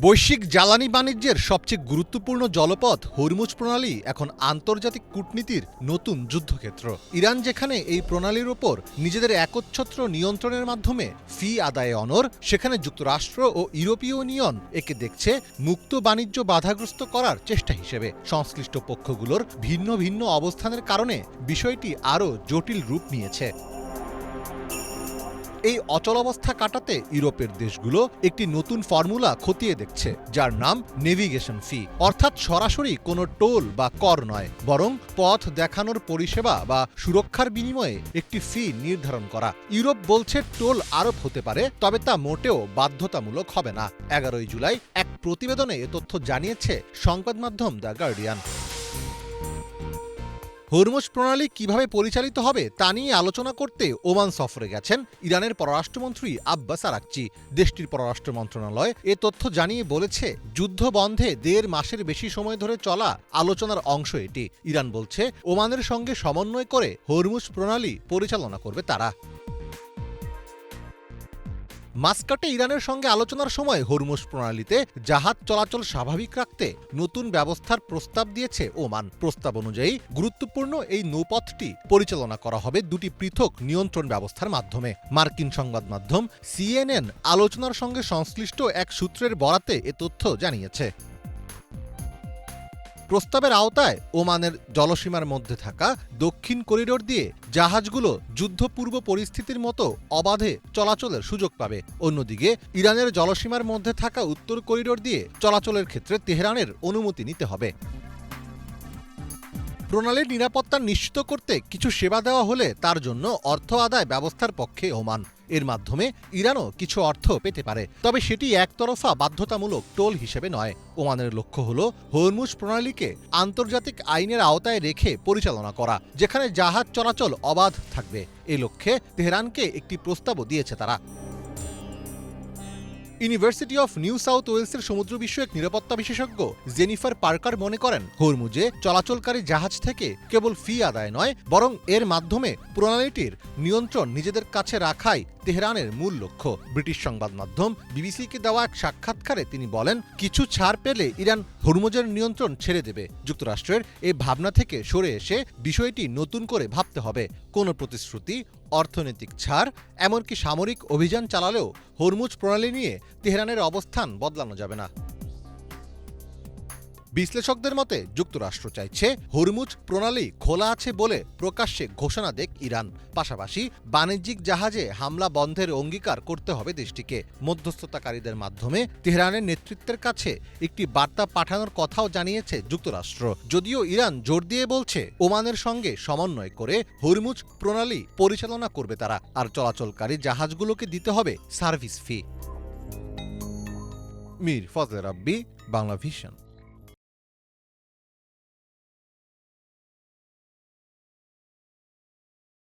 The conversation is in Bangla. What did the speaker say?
বৈশ্বিক জ্বালানি বাণিজ্যের সবচেয়ে গুরুত্বপূর্ণ জলপথ হরমুজ প্রণালী এখন আন্তর্জাতিক কূটনীতির নতুন যুদ্ধক্ষেত্র। ইরান যেখানে এই প্রণালীর ওপর নিজেদের একচ্ছত্র নিয়ন্ত্রণের মাধ্যমে ফি আদায়ে অনড়, সেখানে যুক্তরাষ্ট্র ও ইউরোপীয় ইউনিয়ন একে দেখছে মুক্ত বাণিজ্য বাধাগ্রস্ত করার চেষ্টা হিসেবে। সংশ্লিষ্ট পক্ষগুলোর ভিন্ন ভিন্ন অবস্থানের কারণে বিষয়টি আরও জটিল রূপ নিয়েছে। এই অচলাবস্থা কাটাতে ইউরোপের দেশগুলো একটি নতুন ফর্মুলা খতিয়ে দেখছে, যার নাম নেভিগেশন ফি। অর্থাৎ সরাসরি কোনো টোল বা কর নয়, বরং পথ দেখানোর পরিষেবা বা সুরক্ষার বিনিময়ে একটি ফি নির্ধারণ করা। ইউরোপ বলছে টোল আরোপ হতে পারে, তবে তা মোটেও বাধ্যতামূলক হবে না। 11 জুলাই এক প্রতিবেদনে এ তথ্য জানিয়েছে সংবাদ মাধ্যম দ্য গার্ডিয়ান। হরমুজ প্রণালী কিভাবে পরিচালিত হবে তা নিয়ে আলোচনা করতে ওমান সফরে গেছেন ইরানের পররাষ্ট্রমন্ত্রী আব্বাস আরাকচি। দেশটির পররাষ্ট্র মন্ত্রণালয় এ তথ্য জানিয়ে বলেছে, যুদ্ধ বন্ধে 1.5 মাসের বেশি সময় ধরে চলা আলোচনার অংশ এটি। ইরান বলছে ওমানের সঙ্গে সমন্বয় করে হরমুজ প্রণালী পরিচালনা করবে তারা। মাস্কাটে ইরানের সঙ্গে আলোচনার সময় হরমুজ প্রণালীতে জাহাজ চলাচল স্বাভাবিক রাখতে নতুন ব্যবস্থার প্রস্তাব দিয়েছে ওমান। প্রস্তাব অনুযায়ী গুরুত্বপূর্ণ এই নৌপথটি পরিচালনা করা হবে দুটি পৃথক নিয়ন্ত্রণ ব্যবস্থার মাধ্যমে। মার্কিন সংবাদ মাধ্যম CNN আলোচনার সঙ্গে সংশ্লিষ্ট এক সূত্রের বরাতে এ তথ্য জানিয়েছে। প্রস্তাবের আওতায় ওমানের জলসীমার মধ্যে থাকা দক্ষিণ করিডোর দিয়ে জাহাজগুলো যুদ্ধপূর্ব পরিস্থিতির মতো অবাধে চলাচলের সুযোগ পাবে। অন্যদিকে ইরানের জলসীমার মধ্যে থাকা উত্তর করিডোর দিয়ে চলাচলের ক্ষেত্রে তেহরানের অনুমতি নিতে হবে। প্রণালীর নিরাপত্তা নিশ্চিত করতে কিছু সেবা দেওয়া হলে তার জন্য অর্থ আদায় ব্যবস্থার পক্ষে ওমান। এর মাধ্যমে ইরানও কিছু অর্থ পেতে পারে, তবে সেটি একতরফা বাধ্যতামূলক টোল হিসেবে নয়। ওমানের লক্ষ্য হল হরমুজ প্রণালীকে আন্তর্জাতিক আইনের আওতায় রেখে পরিচালনা করা, যেখানে জাহাজ চলাচল অবাধ থাকবে। এ লক্ষ্যে তেহরানকে একটি প্রস্তাবও দিয়েছে তারা। ইউনিভার্সিটি অফ নিউ সাউথ ওয়েলসের সমুদ্র বিষয়ক নিরাপত্তা বিশেষজ্ঞ জেনিফার পার্কার মনে করেন, হরমুজে চলাচলকারী জাহাজ থেকে কেবল ফি আদায় নয়, বরং এর মাধ্যমে প্রণালীটির নিয়ন্ত্রণ নিজেদের কাছে রাখাই তেহরানের মূল লক্ষ্য। ব্রিটিশ সংবাদ মাধ্যম বিবিসিকে দেওয়া এক সাক্ষাৎকারে তিনি বলেন, কিছু ছাড় পেলে ইরান হরমুজের নিয়ন্ত্রণ ছেড়ে দেবে। যুক্তরাষ্ট্রের এই ভাবনা থেকে সরে এসে বিষয়টি নতুন করে ভাবতে হবে। কোনো প্রতিশ্রুতি, অর্থনৈতিক ছাড়, এমনকি সামরিক অভিযান চালালেও হরমুজ প্রণালী নিয়ে তেহরানের অবস্থান বদলানো যাবে না। বিশ্লেষকদের মতে যুক্তরাষ্ট্র চাইছে হরমুজ প্রণালী খোলা আছে বলে প্রকাশ্যে ঘোষণা দেক ইরান। পাশাপাশি বাণিজ্যিক জাহাজে হামলা বন্ধের অঙ্গীকার করতে হবে দেশটিকে। মধ্যস্থতাকারীদের মাধ্যমে তেহরানের নেতৃত্বের কাছে একটি বার্তা পাঠানোর কথাও জানিয়েছে যুক্তরাষ্ট্র। যদিও ইরান জোর দিয়ে বলছে ওমানের সঙ্গে সমন্বয় করে হরমুজ প্রণালী পরিচালনা করবে তারা, আর চলাচলকারী জাহাজগুলোকে দিতে হবে সার্ভিস ফি। মীর ফজলে রাব্বি, বাংলা ভিশন।